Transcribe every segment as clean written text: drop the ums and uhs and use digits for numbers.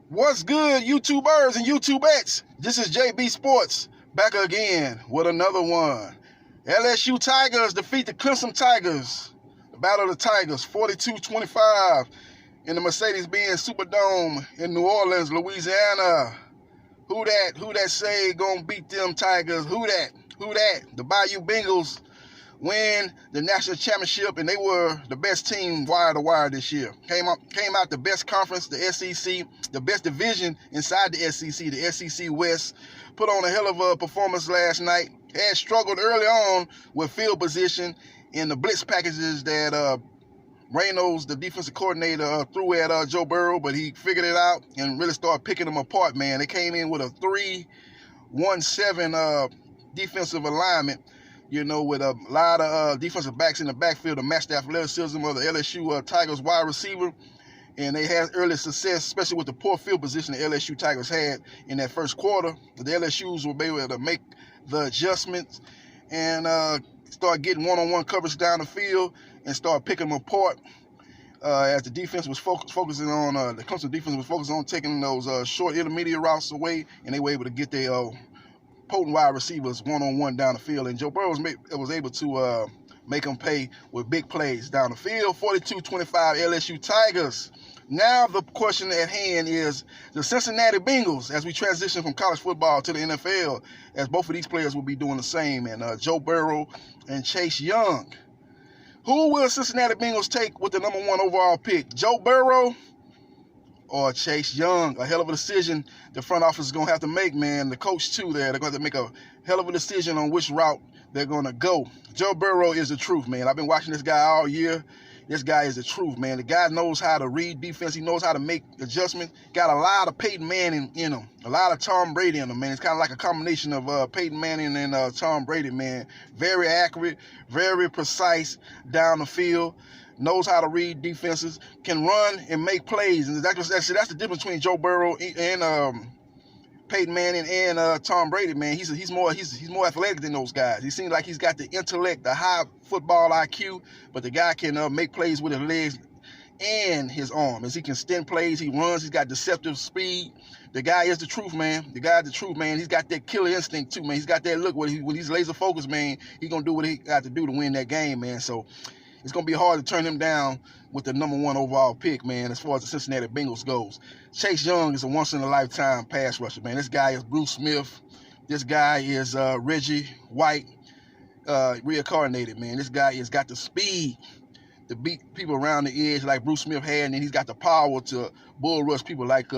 What's good, YouTubers and YouTubettes? This is JB Sports back again with another one. LSU Tigers defeat the Clemson Tigers. The Battle of the Tigers, 42-25 in the Mercedes-Benz Superdome in New Orleans, Louisiana. Who that say gonna beat them Tigers? Who that? The Bayou Bengals win the national championship, and they were the best team wire to wire this year. Came out the best conference, the SEC, the best division inside the SEC West. Put on a hell of a performance last night. Had struggled early on with field position in the blitz packages that Reynolds, the defensive coordinator, threw at Joe Burrow, but he figured it out and really started picking them apart, man. They came in with a 3-1-7 defensive alignment, with a lot of defensive backs in the backfield to match the athleticism of the LSU Tigers wide receiver. And they had early success, especially with the poor field position the LSU Tigers had in that first quarter. The LSUs were able to make the adjustments and start getting one-on-one coverage down the field and start picking them apart as the defense was focusing on, the Clemson defense was focused on taking those short intermediate routes away, and they were able to get their potent wide receivers one-on-one down the field, and Joe Burrow was able to make them pay with big plays down the field. 42-25 LSU Tigers. Now the question at hand is the Cincinnati Bengals, as we transition from college football to the NFL, as both of these players will be doing the same, and Joe Burrow and Chase Young. Who will Cincinnati Bengals take with the number 1 overall pick? Joe Burrow or Chase Young? A hell of a decision the front office is going to have to make, man. The coach, too, they're going to have to make a hell of a decision on which route they're going to go. Joe Burrow is the truth, man. I've been watching this guy all year. This guy is the truth, man. The guy knows how to read defense. He knows how to make adjustments. Got a lot of Peyton Manning in him. A lot of Tom Brady in him, man. It's kind of like a combination of Peyton Manning and Tom Brady, man. Very accurate, very precise down the field. Knows how to read defenses. Can run and make plays. And that's the difference between Joe Burrow and Peyton Manning and Tom Brady, man. He's more athletic than those guys. He seems like he's got the intellect, the high football IQ, but the guy can make plays with his legs and his arm. As he can extend plays, he runs, he's got deceptive speed. The guy is the truth, man. He's got that killer instinct too, man. He's got that look when he's laser focused, man. He's gonna do what he got to do to win that game, man. So it's going to be hard to turn him down with the number 1 overall pick, man, as far as the Cincinnati Bengals goes. Chase Young is a once-in-a-lifetime pass rusher, man. This guy is Bruce Smith. This guy is Reggie White reincarnated, man. This guy has got the speed to beat people around the edge like Bruce Smith had, and then he's got the power to bull rush people like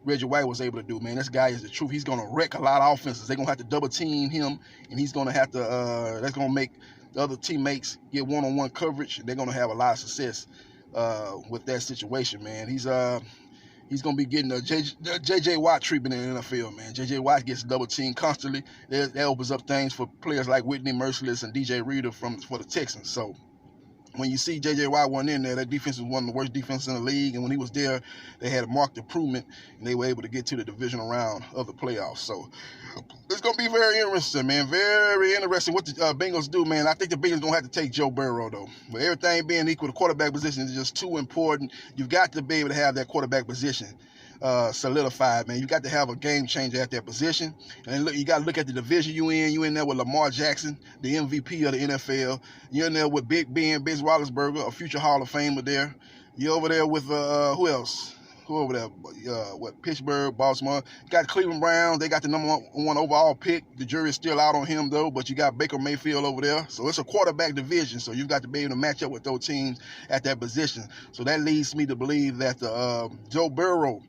Reggie White was able to do, man. This guy is the truth. He's going to wreck a lot of offenses. They're going to have to double team him, and he's going to have to that's going to make the other teammates get one-on-one coverage. They're going to have a lot of success with that situation, man. He's going to be getting the J.J. Watt treatment in the NFL, man. J.J. Watt gets double teamed constantly. That opens up things for players like Whitney Merciless and DJ Reader for the Texans. So when you see J.J. Watt wasn't in there, that defense was one of the worst defenses in the league. And when he was there, they had a marked improvement, and they were able to get to the divisional round of the playoffs. So it's going to be very interesting, man. Very interesting what the Bengals do, man. I think the Bengals going to have to take Joe Burrow, though. But everything being equal, the quarterback position is just too important. You've got to be able to have that quarterback position solidified, man. You got to have a game changer at that position. And look, you got to look at the division you in. You in there with Lamar Jackson, the MVP of the NFL. You're in there with Big Ben, Biz Roethlisberger, a future Hall of Famer there. You're over there with who else? Who over there? Pittsburgh, Baltimore. You got Cleveland Browns. They got the number 1 overall pick. The jury is still out on him, though, but you got Baker Mayfield over there. So it's a quarterback division, so you've got to be able to match up with those teams at that position. So that leads me to believe that Joe Burrow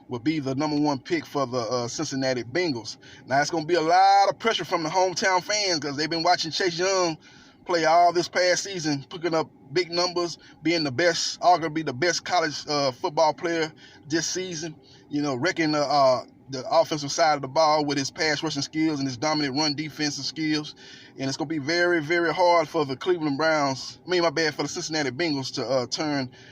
will be the number 1 pick for the Cincinnati Bengals. Now, it's going to be a lot of pressure from the hometown fans because they've been watching Chase Young play all this past season, picking up big numbers, being the best, arguably the best college football player this season, wrecking the offensive side of the ball with his pass rushing skills and his dominant run defensive skills. And it's going to be very, very hard for the for the Cincinnati Bengals to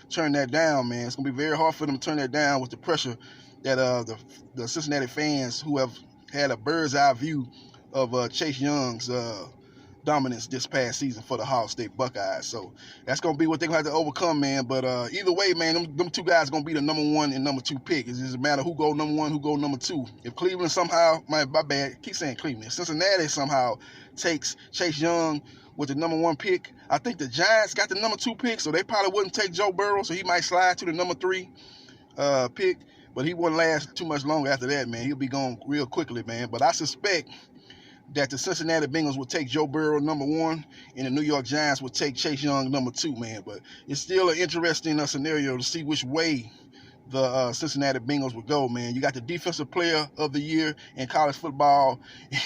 turn that down, man. It's going to be very hard for them to turn that down with the pressure that the Cincinnati fans who have had a bird's eye view of Chase Young's dominance this past season for the Ohio State Buckeyes. So that's going to be what they're going to have to overcome, man. But either way, man, them two guys going to be the number 1 and number 2 pick. It doesn't matter who go number 1, who go number 2. If Cleveland somehow, my bad, keep saying Cleveland, Cincinnati somehow takes Chase Young with the number 1 pick, I think the Giants got the number 2 pick, so they probably wouldn't take Joe Burrow, so he might slide to the number 3 pick. But he wouldn't last too much longer after that, man. He'll be gone real quickly, man. But I suspect that the Cincinnati Bengals will take Joe Burrow number 1, and the New York Giants will take Chase Young number 2, man. But it's still an interesting scenario to see which way the Cincinnati Bengals would go, man. You got the defensive player of the year in college football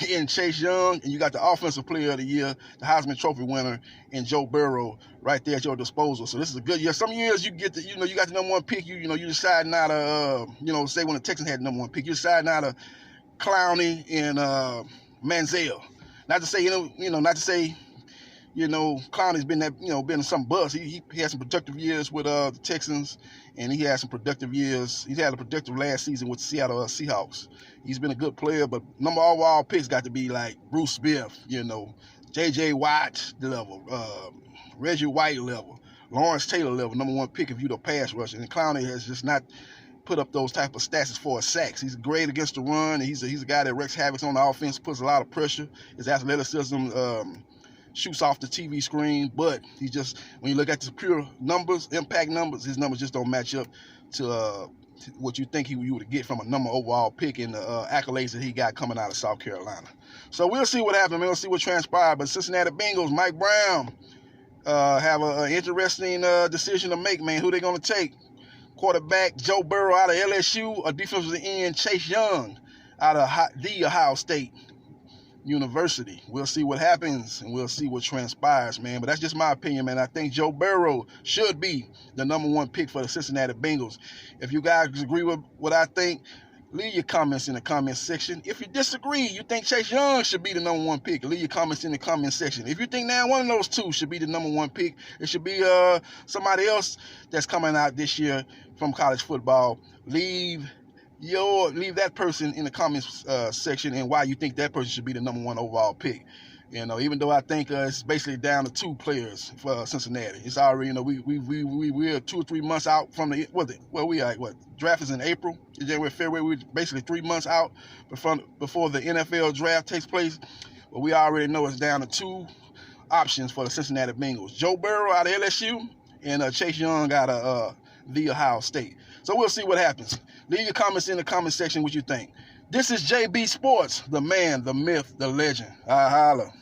in Chase Young, and you got the offensive player of the year, the Heisman Trophy winner in Joe Burrow right there at your disposal. So this is a good year. Some years you get the, you got the number 1 pick, you decide not to, say when the Texans had the number 1 pick, you decide not to Clowney and Manziel. Not to say, Clowney's been some buzz. He had some productive years with the Texans, and he had some productive years. He's had a productive last season with the Seattle Seahawks. He's been a good player, but number overall picks got to be like Bruce Smith, J.J. Watt level, Reggie White level, Lawrence Taylor level, number 1 pick if you're the pass rusher. And Clowney has just not put up those type of stats as far as sacks. He's great against the run, and he's a guy that wreaks havoc on the offense, puts a lot of pressure. His athleticism shoots off the TV screen, but he just, when you look at the pure numbers, impact numbers, his numbers just don't match up to what you think you would get from a number overall pick and the accolades that he got coming out of South Carolina. So we'll see what happens, man. We'll see what transpires. But Cincinnati Bengals, Mike Brown, have an interesting decision to make, man. Who they going to take? Quarterback Joe Burrow out of LSU, or defensive end Chase Young out of the Ohio State University. We'll see what happens, and we'll see what transpires, man. But that's just my opinion, man. I think Joe Burrow should be the number 1 pick for the Cincinnati Bengals. If you guys agree with what I think, leave your comments in the comment section. If you disagree, you think Chase Young should be the number 1 pick, leave your comments in the comment section. If you think now one of those two should be the number 1 pick, it should be somebody else that's coming out this year from college football, leave that person in the comments section and why you think that person should be the number 1 overall pick. Even though I think it's basically down to 2 players for Cincinnati. It's already, we're 2 or 3 months out from the, draft is in April, January, February. We're basically 3 months out before the NFL draft takes place. But we already know it's down to 2 options for the Cincinnati Bengals. Joe Burrow out of LSU and Chase Young out of the Ohio State. So we'll see what happens. Leave your comments in the comment section what you think. This is JB Sports, the man, the myth, the legend. I holla.